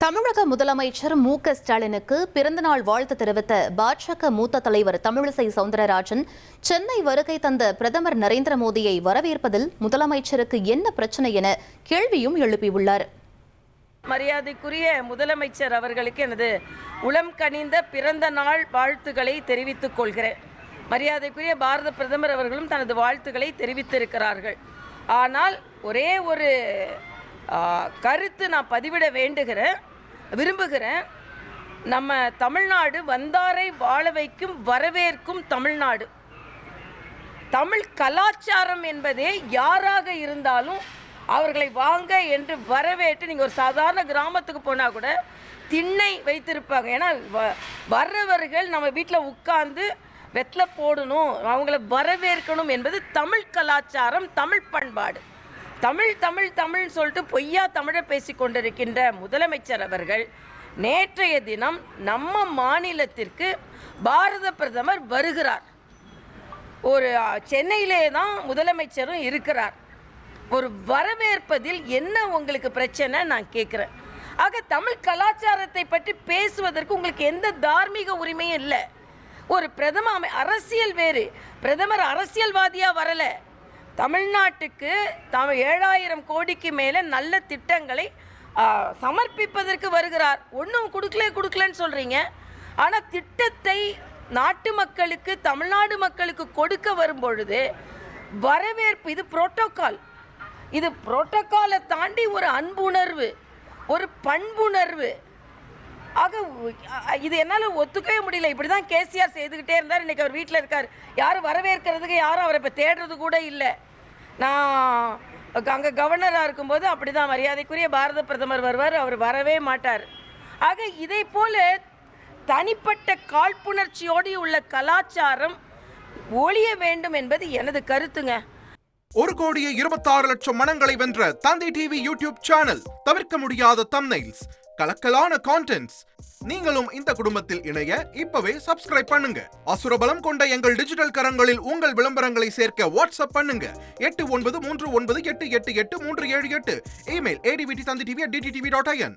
தமிழக முதலமைச்சர் மு.க.ஸ்டாலினுக்கு பிறந்தநாள் வாழ்த்து தெரிவித்த பாஜக மூத்த தலைவர் தமிழிசை சவுந்தரராஜன் சென்னை வருகை தந்த பிரதமர் நரேந்திர மோடியை வரவேற்பதில் முதலமைச்சருக்கு என்ன பிரச்சனை என கேள்வியும் எழுப்பியுள்ளார். மரியாதைக்குரிய முதலமைச்சர் அவர்களுக்கு எனது உளம் கனிந்த பிறந்த நாள் வாழ்த்துக்களை தெரிவித்துக் கொள்கிறேன். மரியாதைக்குரிய பாரத பிரதமர் அவர்களும் தனது வாழ்த்துக்களை தெரிவித்திருக்கிறார்கள். ஆனால் ஒரே ஒரு கருத்து நான் பதிவிட விரும்புகிறேன். நம்ம தமிழ்நாடு வந்தாரை வாழ வைக்கும் வரவேற்கும் தமிழ்நாடு. தமிழ் கலாச்சாரம் என்பதே யாராக இருந்தாலும் அவர்களை வாங்க என்று வரவேற்று, நீங்கள் ஒரு சாதாரண கிராமத்துக்கு போனால் கூட திண்ணை வைத்திருப்பாங்க. ஏன்னா வர்றவர்கள் நம்ம வீட்டில் உட்கார்ந்து வெத்தலை போடணும், அவங்கள வரவேற்கணும் என்பது தமிழ் கலாச்சாரம், தமிழ் பண்பாடு. தமிழ் தமிழ் தமிழ் சொல்லிட்டு பொய்யா தமிழை பேசி கொண்டிருக்கின்ற முதலமைச்சர் அவர்கள் நேற்றைய தினம் நம்ம மாநிலத்திற்கு பாரத பிரதமர் வருகிறார். ஒரு சென்னையிலே தான் முதலமைச்சரும் இருக்கிறார். ஒரு வரவேற்பதில் என்ன உங்களுக்கு பிரச்சனை நான் கேட்குறேன். ஆக தமிழ் கலாச்சாரத்தை பற்றி பேசுவதற்கு உங்களுக்கு எந்த தார்மீக உரிமையும் இல்லை. ஒரு பிரதமர் அரசியல் வேறு, பிரதமர் அரசியல்வாதியாக வரலை. தமிழ்நாட்டுக்கு 7000 கோடிக்கு மேலே நல்ல திட்டங்களை சமர்ப்பிப்பதற்கு வருகிறார். ஒன்றும் கொடுக்கலன்னு சொல்கிறீங்க. ஆனால் திட்டத்தை நாட்டு மக்களுக்கு, தமிழ்நாடு மக்களுக்கு கொடுக்க வரும்பொழுது வரவேற்பு, இது புரோட்டோக்கால். இது புரோட்டோக்காலை தாண்டி ஒரு அன்புணர்வு, ஒரு பண்புணர்வு. ஆக இது என்னால் ஒத்துக்கவே முடியல. இப்படி தான் கேசிஆர் செய்துக்கிட்டே இருந்தார். இன்றைக்கி அவர் வீட்டில் இருக்கார். யாரும் வரவேற்கிறதுக்கு யாரும் அவரை இப்போ தேடுறது கூட இல்லை. நான் அங்கே கவர்னராக இருக்கும்போது அப்படி தான் மரியாதைக்குரிய பாரத பிரதமர் வருவார், அவர் வரவே மாட்டார். ஆக இதை போல தனிப்பட்ட காழ்ப்புணர்ச்சியோடு உள்ள கலாச்சாரம் ஒழிய வேண்டும் என்பது எனது கருத்துங்க. 1,26,00,000 மனங்களை வென்ற தந்தை டிவி யூடியூப் சேனல். தவிர்க்க முடியாத தம்ப்நெயில்ஸ், கலக்கலான கான்டென்ட்ஸ். நீங்களும் இந்த குடும்பத்தில் இணைய இப்பவே சப்ஸ்கிரைப் பண்ணுங்க. அசுரபலம் கொண்ட எங்கள் டிஜிட்டல் கரங்களில் உங்கள் விளம்பரங்களை சேர்க்க வாட்ஸ்அப் பண்ணுங்க. 8939888838. Email advt@dttv.in.